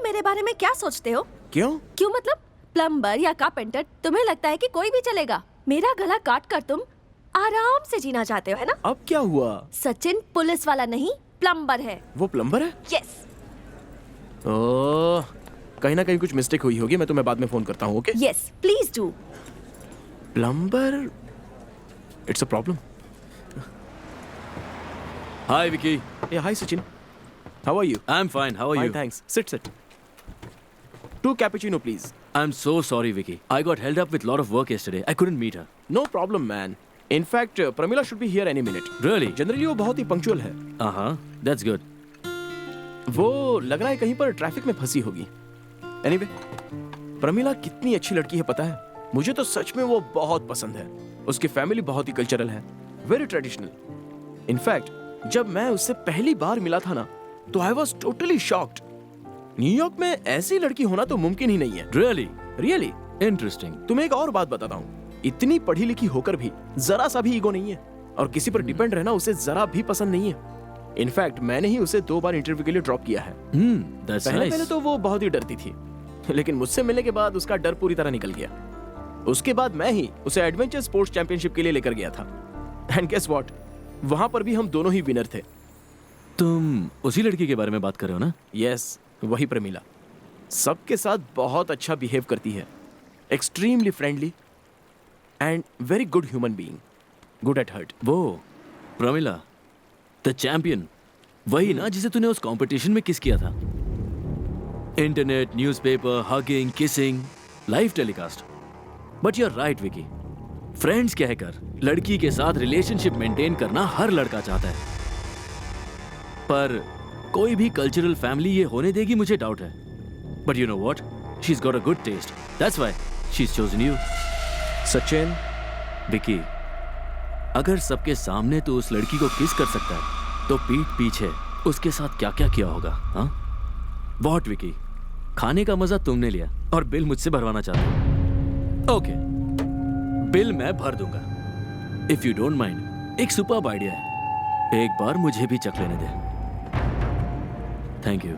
मेरे बारे में क्या सोचते हो? क्यों? क्यों मतलब? प्लम्बर या कारपेंटर, तुम्हें लगता है कि कोई भी चलेगा? मेरा गला काट कर तुम आराम से जीना चाहते हो, है ना? अब क्या हुआ? सचिन पुलिस वाला नहीं, प्लम्बर है। वो प्लम्बर है? यस। ओह, कहीं ना कहीं कुछ मिस्टेक हुई होगी। मैं तुम्हें बाद में फोन करता हूँ, okay? Yes, please do. Plumber, it's a problem. Hi, Vicky. Yeah, hi Sachin. How are you? I'm fine. How are Fine, you? thanks. Sit. 2 cappuccino, please. I'm so sorry, Vicky. I got held up with lot of work yesterday. I couldn't meet her. No problem, man. In fact, Pramila should be here any minute. Really? Generally वो बहुत ही punctual है। That's good. वो लग रहा है कहीं पर traffic में फंसी होगी। Anyway, प्रमिला कितनी अच्छी लड़की है पता है? मुझे तो सच में वो बहुत पसंद है। उसकी फैमिली बहुत ही कल्चरल है, वेरी ट्रेडिशनल। इनफैक्ट जब मैं उससे पहली बार मिला था ना, तो I was totally shocked. New York में ऐसी लड़की होना तो मुमकिन ही नहीं है। Really? रियली। Interesting. तुम्हें एक और बात बताता हूँ, इतनी पढ़ी लिखी होकर भी जरा सा भी ईगो नहीं है, और किसी पर डिपेंड रहना उसे जरा भी पसंद नहीं है। इनफैक्ट मैंने ही उसे 2 बार इंटरव्यू के लिए ड्रॉप किया है। That's पहले nice. तो वो बहुत ही डरती थी, लेकिन मुझसे मिलने के बाद उसका डर पूरी तरह निकल गया। उसके बाद मैं ही उसे एडवेंचर स्पोर्ट्स चैंपियनशिप के लिए लेकर गया था। एंड गेस व्हाट, वहां पर भी हम दोनों ही विनर थे। तुम उसी लड़की के बारे में बात कर रहे हो ना? यस, वही प्रमिला। सबके साथ बहुत अच्छा बिहेव करती है, extremely friendly and very good human being, good at heart. वो प्रमिला, द चैंपियन, वही ना जिसे तूने उस कंपटीशन में किस किया था? Internet, newspaper, hugging, kissing, live telecast. But you are right Vicky, friends कहकर लड़की के साथ रिलेशनशिप मेंटेन करना हर लड़का चाहता है, पर कोई भी कल्चरल फैमिली ये होने देगी मुझे डाउट है। But you know what, she is got a good taste, that's why she is chosen you. Sachin, Vicky, अगर सबके सामने तो उस लड़की को किस कर सकता है, तो पीठ पीछे उसके साथ क्या क्या किया होगा? हाँ व्हाट विकी, खाने का मजा तुमने लिया और बिल मुझसे भरवाना चाहते हो? ओके, बिल मैं भर दूंगा इफ यू डोंट माइंड। एक सुपर्ब आइडिया है, एक बार मुझे भी चख लेने दे। Thank you.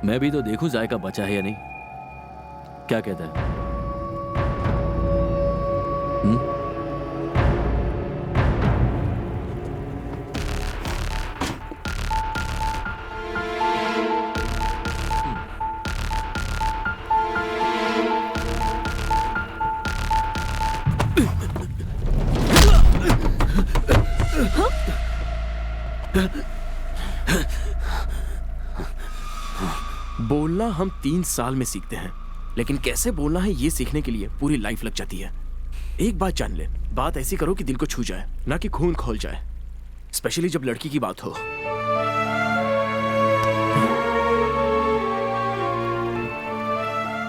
मैं भी तो देखूं जायका बचा है या नहीं। क्या कहता है? बोलना हम 3 साल में सीखते हैं, लेकिन कैसे बोलना है ये सीखने के लिए पूरी लाइफ लग जाती है। एक बात जान ले, बात ऐसी करो कि दिल को छू जाए, ना कि खून खोल जाए, स्पेशली जब लड़की की बात हो।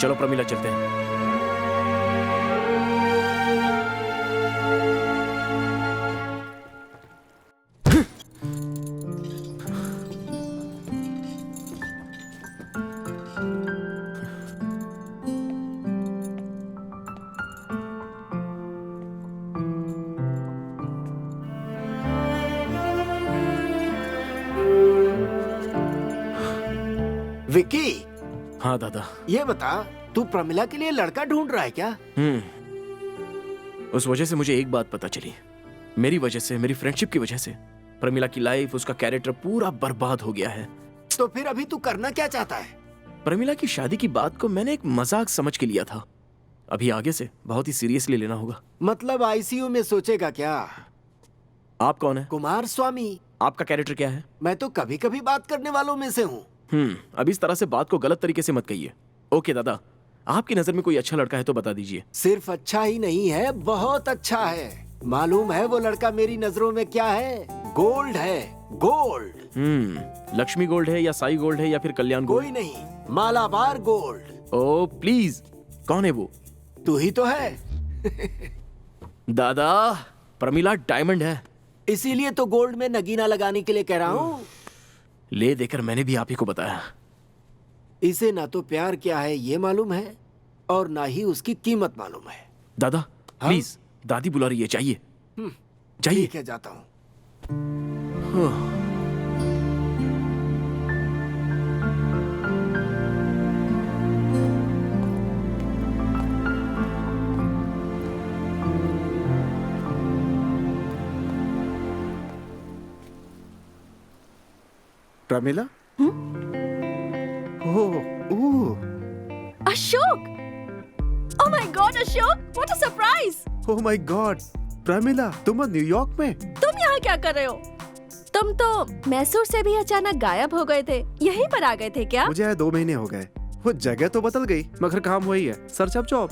चलो प्रमिला, चलते हैं। विकी, हाँ दादा। ये बता, तू प्रमिला के लिए लड़का ढूंढ रहा है क्या? उस वजह से मुझे एक बात पता चली, मेरी वजह से, मेरी फ्रेंडशिप की वजह से प्रमिला की लाइफ, उसका कैरेक्टर पूरा बर्बाद हो गया है। तो फिर अभी तू करना क्या चाहता है? प्रमिला की शादी की बात को मैंने एक मजाक समझ के लिया था, अभी आगे से बहुत ही सीरियसली लेना होगा। मतलब आईसीयू में सोचेगा क्या? आप कौन है? कुमार स्वामी। आपका कैरेक्टर क्या है? मैं तो कभी कभी बात करने वालों में से हूँ। अब इस तरह से बात को गलत तरीके से मत कहिए। ओके दादा, आपकी नजर में कोई अच्छा लड़का है तो बता दीजिए। सिर्फ अच्छा ही नहीं है, बहुत अच्छा है। मालूम है वो लड़का मेरी नजरों में क्या है? गोल्ड है, गोल्ड। लक्ष्मी गोल्ड है या साई गोल्ड है या फिर कल्याण गोल्ड? कोई नहीं, मालाबार गोल्ड। ओ प्लीज, कौन है वो? तू ही तो है। दादा, प्रमिला डायमंड है। इसीलिए तो गोल्ड में नगीना लगाने के लिए कह रहा हूँ। ले देकर मैंने भी आप ही को बताया। इसे ना तो प्यार क्या है ये मालूम है, और ना ही उसकी कीमत मालूम है। दादा हाँ? प्लीज, दादी बुला रही है, चाहिए चाहिए। ठीक है, जाता हूँ। Pramila? Oh, oh, Ashok! Oh my God, Ashok! What a surprise! Oh my God! Pramila, तुम न्यूयॉर्क में? तुम यहाँ क्या कर रहे हो? तुम तो मैसूर से भी अचानक गायब हो गए थे। यहीं पर आ गए थे क्या? मुझे आए 2 महीने हो गए। वो जगह तो बदल गई, मगर काम वही है। Search up job.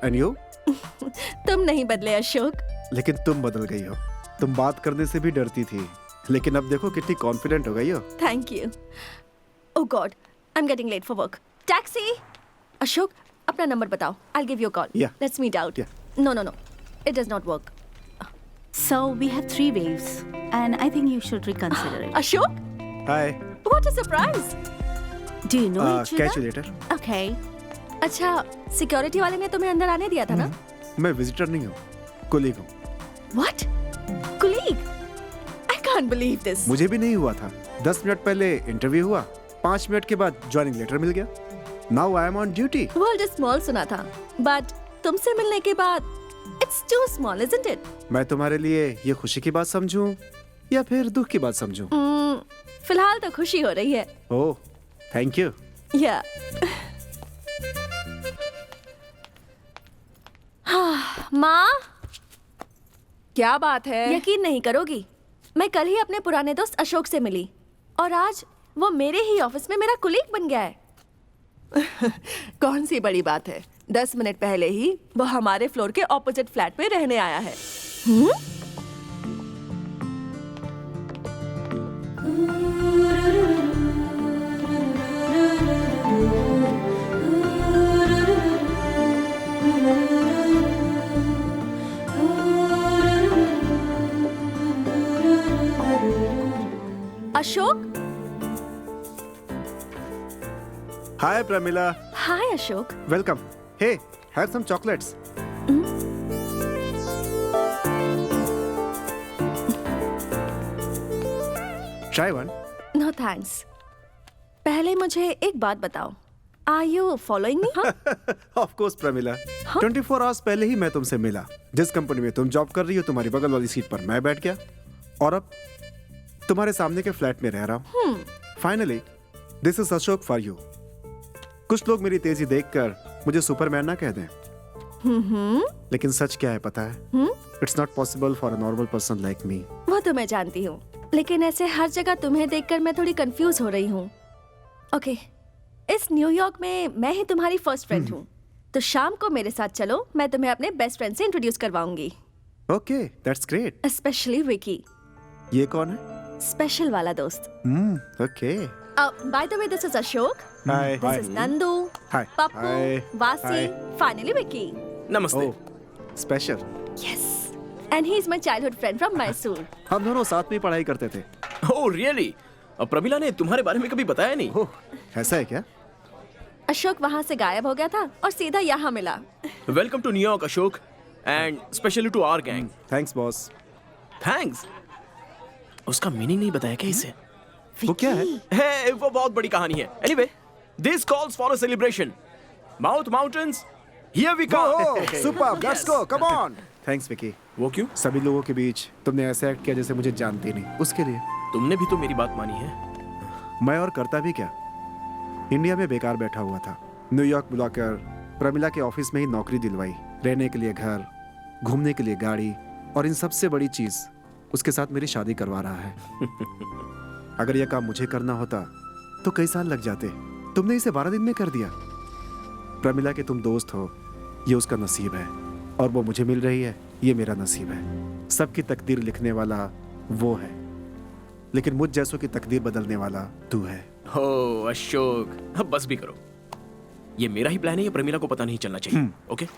And you? तुम नहीं बदले अशोक। लेकिन तुम बदल गई हो। तुम बात करने से भी डरती थी, लेकिन अब देखो कितनी कॉन्फिडेंट हो गई हो। Thank you. Oh god, I am getting late for work. Taxi! Ashok, अपना नंबर बताओ। I will give you a call. Yeah. Let's meet out. Yeah. No no no, it does not work. So we have 3 waves, and I think you should reconsider it. Ashok, hi, what a surprise! Do you know each catch you other? Letter. Okay. अच्छा, security वाले ने तुम्हें अंदर आने दिया था ना? मैं विजिटर नहीं हूँ, कोलीग हूँ। What? Colleague? I can't believe this. मुझे भी नहीं हुआ था। 10 मिनट पहले इंटरव्यू हुआ, 5 मिनट के बाद ज्वाइनिंग लेटर मिल गया। Now I am on duty. World is small सुना था, बट तुमसे मिलने के बाद it's too small, isn't it? मैं तुम्हारे लिए ये खुशी की बात समझूं या फिर दुख की बात समझूं? फिलहाल तो खुशी हो रही है। ओह, थैंक यू। या माँ, क्या बात है? यकीन नहीं करोगी, मैं कल ही अपने पुराने दोस्त अशोक से मिली और आज वो मेरे ही ऑफिस में मेरा कुलीग बन गया है। कौन सी बड़ी बात है? 10 मिनट पहले ही वो हमारे फ्लोर के ऑपोजिट फ्लैट में रहने आया है। Ashok! Hi Pramila, hi Ashok. Welcome. Hey, have some chocolates. Try one. No thanks. पहले मुझे एक बात बताओ, are you following me? Of course Pramila, 24 hours पहले ही मैं तुमसे मिला। जिस कंपनी में तुम जॉब कर रही हो, तुम्हारी बगल वाली सीट पर मैं बैठ गया और अब तुम्हारे सामने के फ्लैट में रह रहा हूँ। Finally this is Ashok for you. कुछ लोग मेरी तेजी देखकर मुझे सुपरमैन ना कह दें, लेकिन सच क्या है पता है? It's not possible for a normal person like me. वो तो मैं जानती हूँ, लेकिन ऐसे हर जगह तुम्हें देखकर मैं थोड़ी कंफ्यूज हो रही हूँ। ओके, इस न्यूयॉर्क में मैं ही तुम्हारी फर्स्ट फ्रेंड हूँ, तो शाम को मेरे साथ चलो, मैं तुम्हें अपने बेस्ट फ्रेंड से इंट्रोड्यूस करवाऊंगी। Okay, that's great. Specially Vicky, ये कौन है? स्पेशल वाला दोस्त। Okay. By the way, this is Ashok, hi. This is Nandu, Hi. Pappu, Hi. Vasi, Hi. Finally Vicky. नमस्ते। Oh, special. Yes, and he is my childhood friend from Mysore. हम दोनों साथ में ही पढ़ाई करते थे। Oh really? प्रमिला ने तुम्हारे बारे में कभी बताया नहीं? ओह, ऐसा है क्या? अशोक वहाँ से गायब हो गया था और सीधा यहाँ मिला। Welcome to New York Ashok, and specially to our gang. Thanks boss. Thanks? उसका मीनिंग नहीं बताया क्या इसे? वो क्या है? है वो बहुत बड़ी कहानी है। Anyway, this calls for a celebration. Mouth mountains, here we come. Super, let's go, come on. Thanks Vicky. वो क्यों? सभी लोगों के बीच तुमने ऐसे एक्ट किया जैसे मुझे जानते नहीं, उसके लिए। तुमने भी तो मेरी बात मानी है। मैं और करता भी क्या, इंडिया में बेकार बैठा हुआ था। न्यूयॉर्क बुलाकर प्रमिला के ऑफिस में ही नौकरी दिलवाई, रहने के लिए घर, घूमने के लिए गाड़ी, और इन सबसे बड़ी चीज उसके साथ मेरी शादी करवा रहा है। अगर यह काम मुझे करना होता तो कई साल लग जाते। तुमने इसे 12 दिन में कर दिया। प्रमिला के तुम दोस्त हो, ये उसका नसीब है, और वो मुझे मिल रही है, ये मेरा नसीब है। सबकी तकदीर लिखने वाला वो है, लेकिन मुझ जैसों की तकदीर बदलने वाला तू है। हो अशोक, अब बस भी करो। ये मेरा ही प्लान है, ये प्रमिला को पता नहीं चलना चाहिए। ओके?